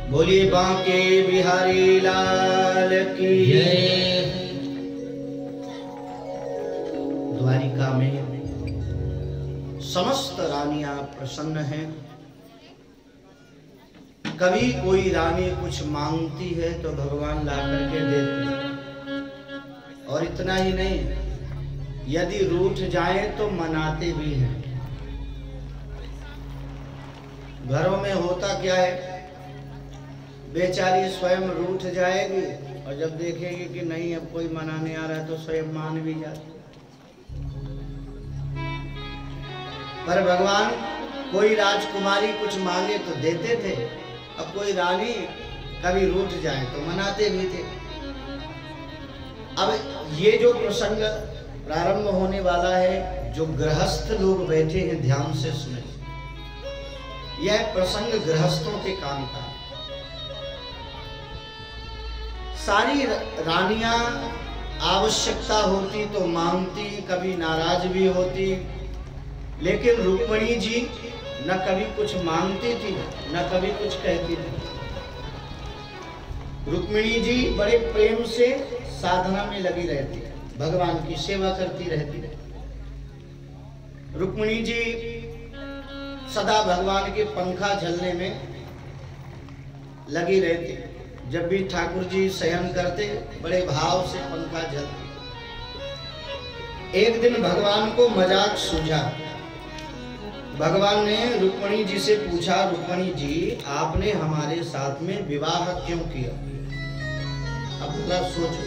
बोलिए बांके बिहारी लाल की जय। द्वारिका में समस्त रानियां प्रसन्न हैं। कभी कोई रानी कुछ मांगती है तो भगवान ला करके देते हैं, और इतना ही नहीं, यदि रूठ जाए तो मनाते भी हैं। घरों में होता क्या है, बेचारी स्वयं रूठ जाएगी और जब देखेगी कि नहीं अब कोई मनाने आ रहा है तो स्वयं मान भी जाती। पर भगवान कोई राजकुमारी कुछ मांगे तो देते थे, अब कोई रानी कभी रूठ जाए तो मनाते भी थे। अब ये जो प्रसंग प्रारंभ होने वाला है, जो गृहस्थ लोग बैठे हैं ध्यान से सुने। यह प्रसंग गृहस्थों के काम का। सारी रानियां आवश्यकता होती तो मांगती, कभी नाराज भी होती, लेकिन रुक्मिणी जी न कभी कुछ मांगती थी न कभी कुछ कहती थी। रुक्मिणी जी बड़े प्रेम से साधना में लगी रहती, भगवान की सेवा करती रहती। रुक्मिणी जी सदा भगवान के पंखा झलने में लगी रहती। जब भी ठाकुर जी शयन करते बड़े भाव से पंखा झलते। एक दिन भगवान को मजाक सूझा। भगवान ने रुक्मिणी जी से पूछा, रुक्मिणी जी आपने हमारे साथ में विवाह क्यों किया? अब थोड़ा सोचो,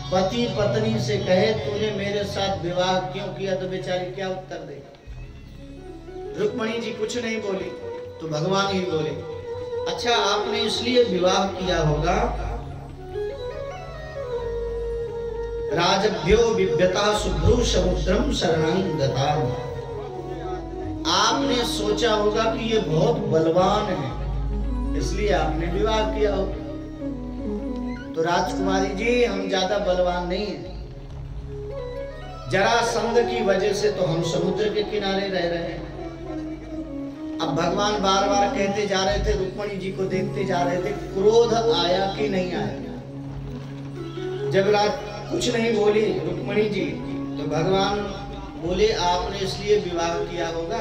पति पत्नी से कहे तूने मेरे साथ विवाह क्यों किया तो बेचारी क्या उत्तर देगी? रुक्मिणी जी कुछ नहीं बोली तो भगवान ही बोले, अच्छा आपने इसलिए विवाह किया होगा, राजभ्यो बिभ्यता शुभ्रू समुद्रम शरणागता। आपने सोचा होगा कि ये बहुत बलवान है, इसलिए आपने विवाह किया होगा। तो राजकुमारी जी हम ज्यादा बलवान नहीं हैं, जरासंध की वजह से तो हम समुद्र के किनारे रह रहे हैं। अब भगवान बार बार कहते जा रहे थे, रुक्मिणी जी को देखते जा रहे थे, क्रोध आया कि नहीं आया? जब रात कुछ नहीं बोली रुक्मिणी जी तो भगवान बोले आपने इसलिए विवाह किया होगा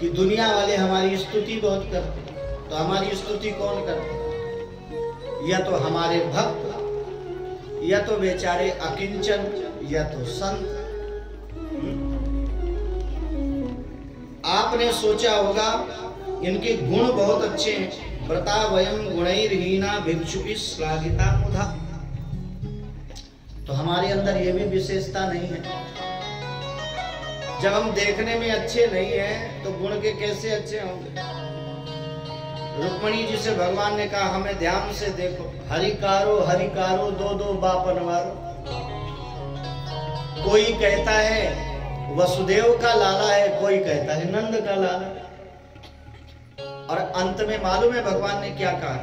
कि दुनिया वाले हमारी स्तुति बहुत करते। तो हमारी स्तुति कौन करते? या तो हमारे भक्त, या तो बेचारे अकिंचन, या तो संत। आपने सोचा होगा इनके गुण बहुत अच्छे हैं, व्रता वयम गुणैर्हीना भिक्षुकी श्लाघिता मुधा। तो हमारे अंदर ये भी विशेषता नहीं है। जब हम देखने में अच्छे नहीं हैं तो गुण के कैसे अच्छे होंगे? रुक्मिणी जी से भगवान ने कहा हमें ध्यान से देखो, हरिकारो दो दो बापनवारो। कोई कहता है वसुदेव का लाला है, कोई कहता है नंद का लाला। और अंत में मालूम है भगवान ने क्या कहा?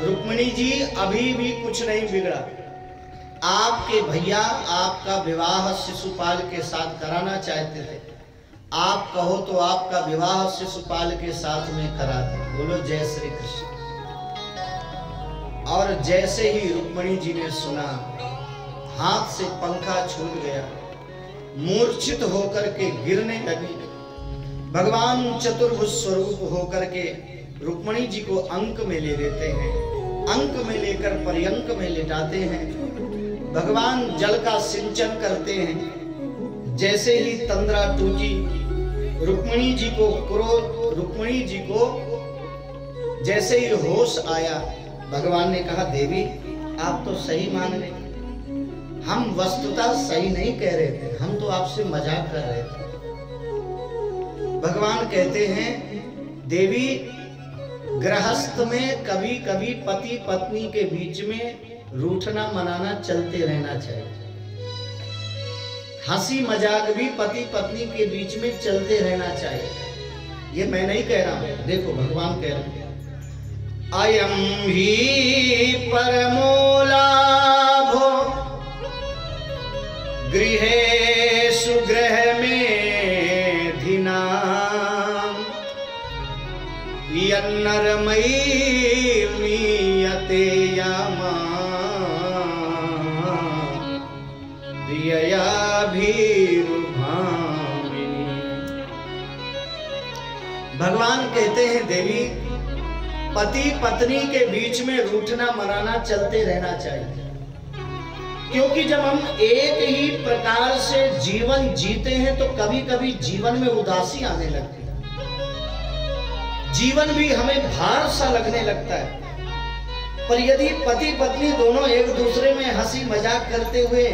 रुक्मिणी जी अभी भी कुछ नहीं बिगड़ा। आपके भैया आपका विवाह शिशुपाल के साथ कराना चाहते थे, आप कहो तो आपका विवाह शिशुपाल के साथ में करा दे। बोलो जय श्री कृष्ण। और जैसे ही रुक्मिणी जी ने सुना, हाथ से पंखा छूट गया, मूर्छित होकर के गिरने लगी। भगवान चतुर्भुज स्वरूप होकर के रुक्मिणी जी को अंक में ले लेते हैं, अंक में लेकर पर्यंक में लेटाते हैं। भगवान जल का सिंचन करते हैं। जैसे ही तंद्रा टूटी, रुक्मिणी जी को क्रोध, रुक्मिणी जी को जैसे ही होश आया, भगवान ने कहा देवी आप तो सही मान रहे, हम वस्तुतः सही नहीं कह रहे थे, हम तो आपसे मजाक कर रहे थे। भगवान कहते हैं देवी गृहस्थ में कभी कभी पति पत्नी के बीच में रूठना मनाना चलते रहना चाहिए। हंसी मजाक भी पति पत्नी के बीच में चलते रहना चाहिए। ये मैं नहीं कह रहा हूं, देखो भगवान कह रहे हैं, अयम ही परमो लाभो गृहे सुगृह में धिना यन्नरमयी मीयते यामा प्रियया भीरुभामिनी। भगवान कहते हैं देवी, पति पत्नी के बीच में रूठना मनाना चलते रहना चाहिए, क्योंकि जब हम एक ही प्रकार से जीवन जीते हैं तो कभी कभी जीवन में उदासी आने लगती है, जीवन भी हमें भार सा लगने लगता है। पर यदि पति पत्नी दोनों एक दूसरे में हंसी मजाक करते हुए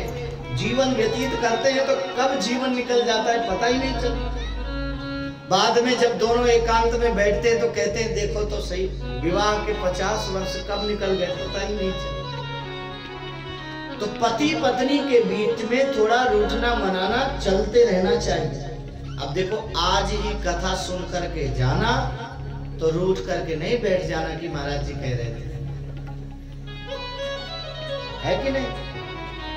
जीवन व्यतीत करते हैं तो कब जीवन निकल जाता है पता ही नहीं चलता। बाद में जब दोनों एकांत में बैठते हैं तो कहते हैं देखो तो सही, विवाह के 50 वर्ष कब निकल गए पता ही नहीं चला। तो पति पत्नी के बीच में थोड़ा रूठना मनाना चलते रहना चाहिए। अब देखो, आज ही कथा सुन करके जाना तो रूठ करके नहीं बैठ जाना कि महाराज जी कह रहे थे, है कि नहीं?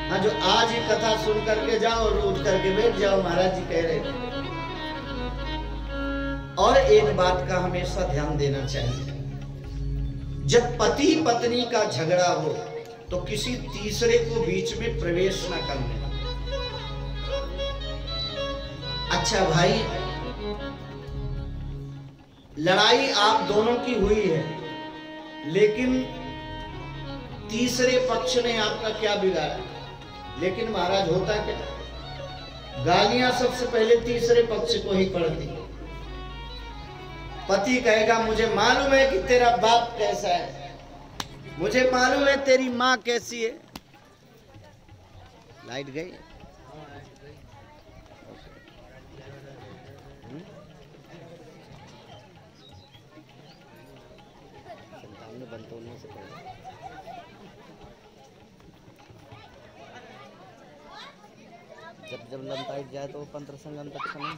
हाँ, जो आज ही कथा सुन करके जाओ और रूठ करके बैठ जाओ महाराज जी कह रहे थे। और एक बात का हमेशा ध्यान देना चाहिए, जब पति पत्नी का झगड़ा हो तो किसी तीसरे को बीच में प्रवेश न करने। अच्छा भाई, लड़ाई आप दोनों की हुई है, लेकिन तीसरे पक्ष ने आपका क्या बिगाड़ा? लेकिन महाराज होता क्या, गालियां सबसे पहले तीसरे पक्ष को ही पड़ती। पति कहेगा मुझे मालूम है कि तेरा बाप कैसा है, मुझे मालूम है तेरी माँ कैसी है। लाइट गई? बंद होने से पहले जब लंताइट जाए तो 15 संगम तक समय